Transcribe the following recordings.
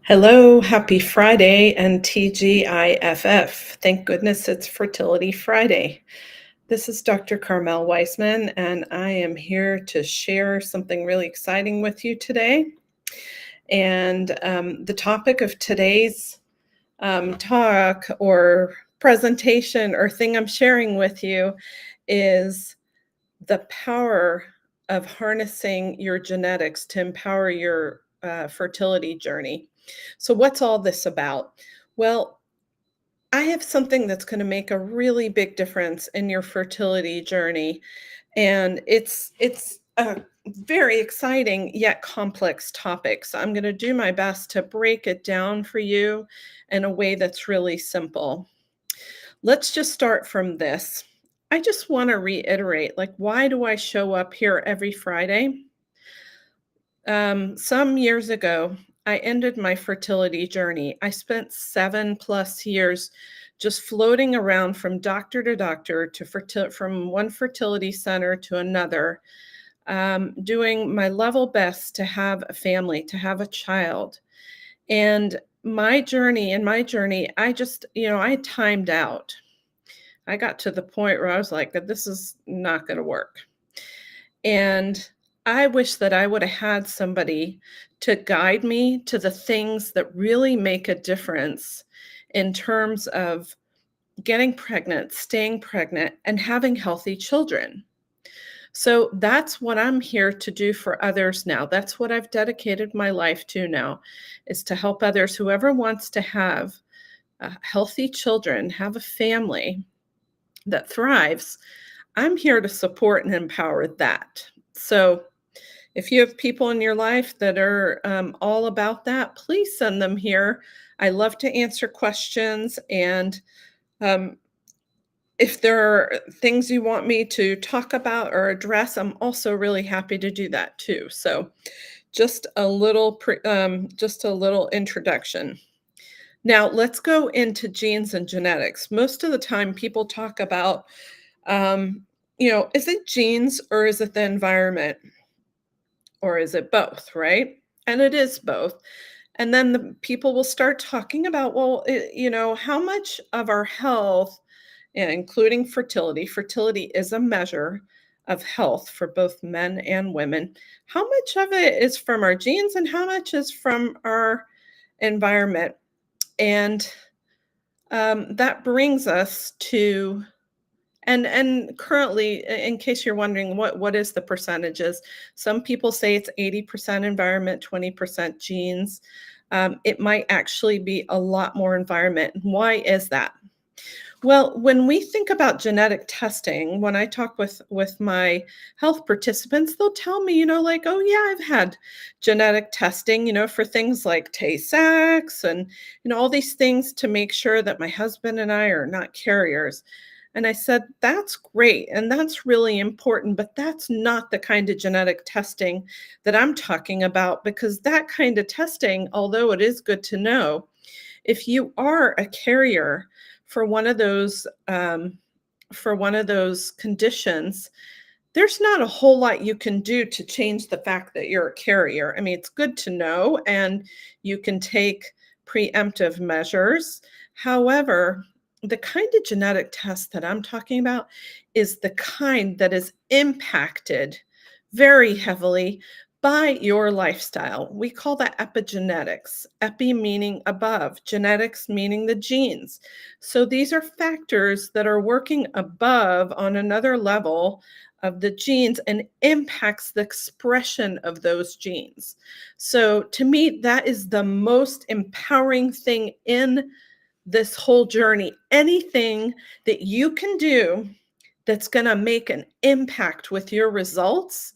Hello, happy Friday and TGIFF. Thank goodness it's Fertility Friday. This is Dr. Carmel Weisman, and I am here to share something really exciting with you today. And the topic of today's talk or presentation or thing I'm sharing with you is the power of harnessing your genetics to empower your fertility journey. So, what's all this about? Well, I have something that's going to make a really big difference in your fertility journey, and it's a very exciting yet complex topic. So, I'm going to do my best to break it down for you in a way that's really simple. Let's just start from this. I just want to reiterate, like, why do I show up here every Friday? Some years ago, I ended my fertility journey. I spent 7+ years just floating around from doctor to doctor from one fertility center to another, doing my level best to have a family, to have a child. And in my journey, I just, I timed out. I got to the point where I was like, this is not going to work. And I wish that I would have had somebody to guide me to the things that really make a difference in terms of getting pregnant, staying pregnant, and having healthy children. So that's what I'm here to do for others now. That's what I've dedicated my life to now, is to help others, whoever wants to have healthy children, have a family that thrives. I'm here to support and empower that. So if you have people in your life that are all about that, please send them here. I love to answer questions. And um, if there are things you want me to talk about or address, I'm also really happy to do that too. So just a little introduction. Now let's go into genes and genetics. Most of the time, people talk about, is it genes or is it the environment? Or is it both, right? And it is both. And then the people will start talking about, well, how much of our health, including fertility is a measure of health for both men and women. How much of it is from our genes and how much is from our environment? And that brings us to and currently, in case you're wondering what is the percentages, some people say it's 80% environment, 20% genes. It might actually be a lot more environment. Why is that? Well, when we think about genetic testing, when I talk with my health participants, they'll tell me, like, oh yeah, I've had genetic testing, for things like Tay-Sachs and all these things to make sure that my husband and I are not carriers. And I said, that's great. And that's really important. But that's not the kind of genetic testing that I'm talking about, because that kind of testing, although it is good to know, if you are a carrier for one of those conditions, there's not a whole lot you can do to change the fact that you're a carrier. I mean, it's good to know, and you can take preemptive measures. However, the kind of genetic test that I'm talking about is the kind that is impacted very heavily by your lifestyle. We call that epigenetics. Epi meaning above, genetics meaning the genes. So these are factors that are working above on another level of the genes and impacts the expression of those genes. So to me, that is the most empowering thing in this whole journey. Anything that you can do that's going to make an impact with your results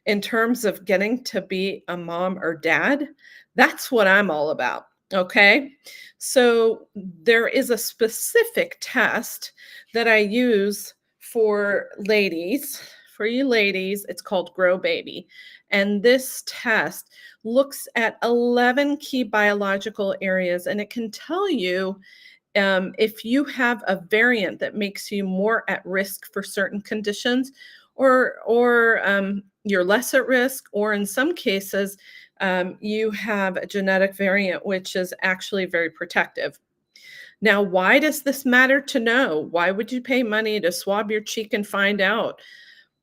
in terms of getting to be a mom or dad, that's what I'm all about. Okay. So there is a specific test that I use for ladies. For you ladies, it's called Grow Baby. And this test looks at 11 key biological areas, and it can tell you if you have a variant that makes you more at risk for certain conditions, or you're less at risk, or in some cases, you have a genetic variant which is actually very protective. Now, why does this matter to know? Why would you pay money to swab your cheek and find out?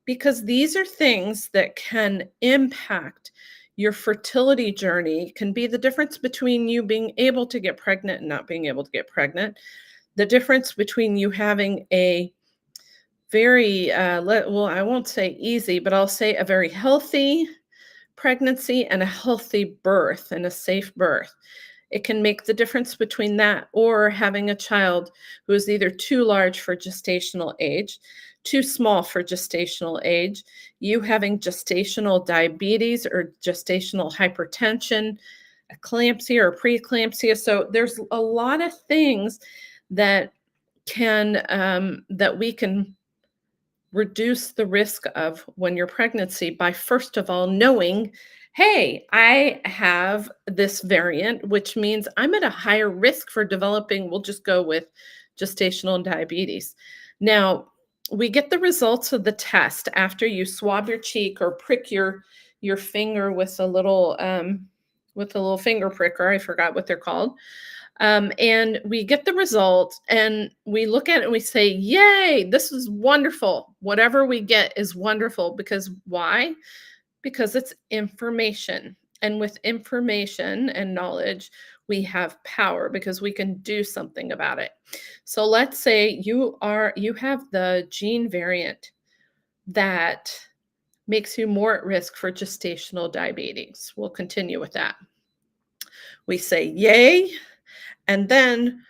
Because these are things that can impact your fertility journey, can be the difference between you being able to get pregnant and not being able to get pregnant, the difference between you having a very, well, I won't say easy, but I'll say a very healthy pregnancy and a healthy birth and a safe birth. It can make the difference between that or having a child who is either too large for gestational age, too small for gestational age, you having gestational diabetes or gestational hypertension, eclampsia or preeclampsia. So there's a lot of things that that we can reduce the risk of when you're pregnancy by first of all knowing, hey, I have this variant, which means I'm at a higher risk for developing, we'll just go with gestational diabetes. Now, we get the results of the test after you swab your cheek or prick your finger with a little finger pricker. I forgot what they're called. And we get the result and we look at it and we say, yay, this is wonderful. Whatever we get is wonderful because why? Because it's information. And with information and knowledge, we have power because we can do something about it. So let's say you have the gene variant that makes you more at risk for gestational diabetes. We'll continue with that. We say, yay. And then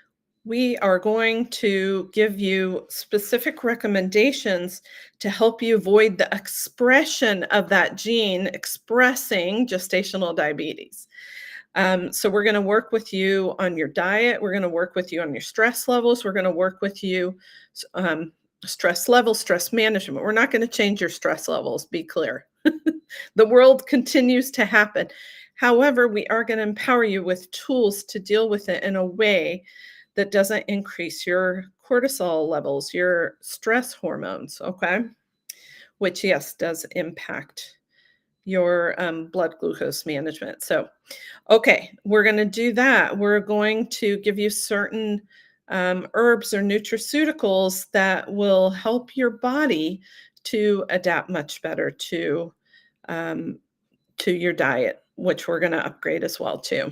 we are going to give you specific recommendations to help you avoid the expression of that gene expressing gestational diabetes. So we're going to work with you on your diet. We're going to work with you on your stress levels. We're going to work with you stress levels, stress management. We're not going to change your stress levels, be clear. The world continues to happen. However, we are going to empower you with tools to deal with it in a way that doesn't increase your cortisol levels, your stress hormones, okay? Which, yes, does impact your blood glucose management. So, okay, we're going to do that. We're going to give you certain herbs or nutraceuticals that will help your body to adapt much better to your diet, which we're going to upgrade as well too.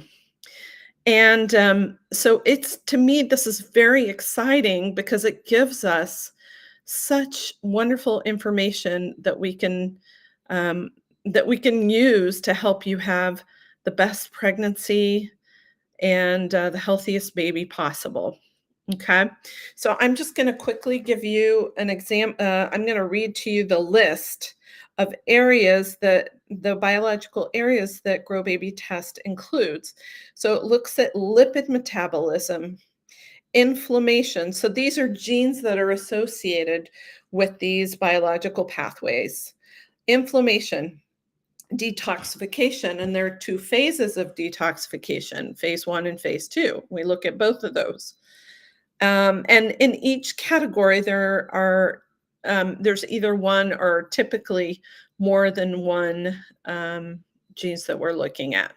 And so it's, to me, this is very exciting because it gives us such wonderful information that we can use to help you have the best pregnancy and the healthiest baby possible. Okay, so I'm just going to quickly give you an example. I'm going to read to you the list of areas that the biological areas that Grow Baby Test includes. So it looks at lipid metabolism, inflammation. So these are genes that are associated with these biological pathways. Inflammation, detoxification, and there are two phases of detoxification, phase 1 and phase 2. We look at both of those. And in each category, there's either one or typically more than one genes that we're looking at.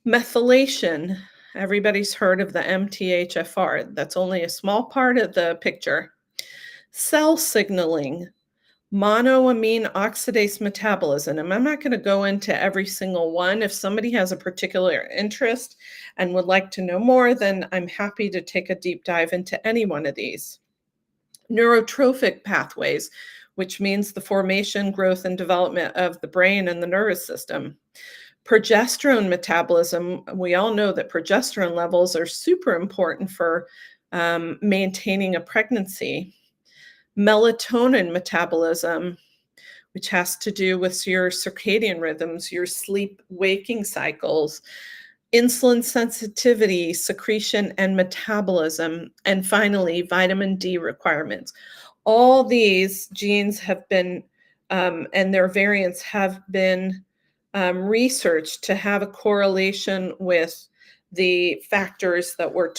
Methylation, everybody's heard of the MTHFR. That's only a small part of the picture. Cell signaling, monoamine oxidase metabolism. And I'm not going to go into every single one. If somebody has a particular interest and would like to know more, then I'm happy to take a deep dive into any one of these. Neurotrophic pathways, which means the formation, growth, and development of the brain and the nervous system. Progesterone metabolism, we all know that progesterone levels are super important for maintaining a pregnancy. Melatonin metabolism, which has to do with your circadian rhythms, your sleep-waking cycles, insulin sensitivity, secretion, and metabolism, and finally, vitamin D requirements. All these genes have been, and their variants have been researched to have a correlation with the factors that were,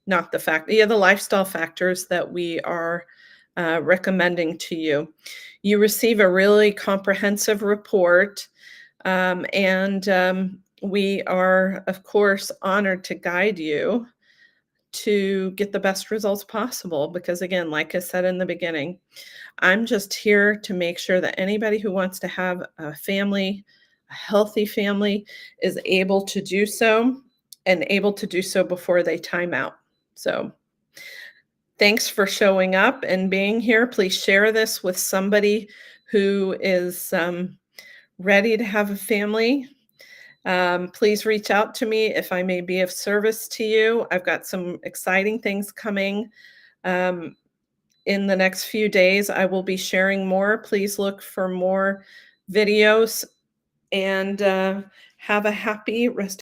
not the fact, the lifestyle factors that we are recommending to you. You receive a really comprehensive report And we are, of course, honored to guide you to get the best results possible because, again, like I said in the beginning, I'm just here to make sure that anybody who wants to have a family, a healthy family, is able to do so and able to do so before they time out. So, thanks for showing up and being here. Please share this with somebody who is ready to have a family. Please reach out to me if I may be of service to you. I've got some exciting things coming. Um, in the next few days, I will be sharing more. Please look for more videos and have a happy rest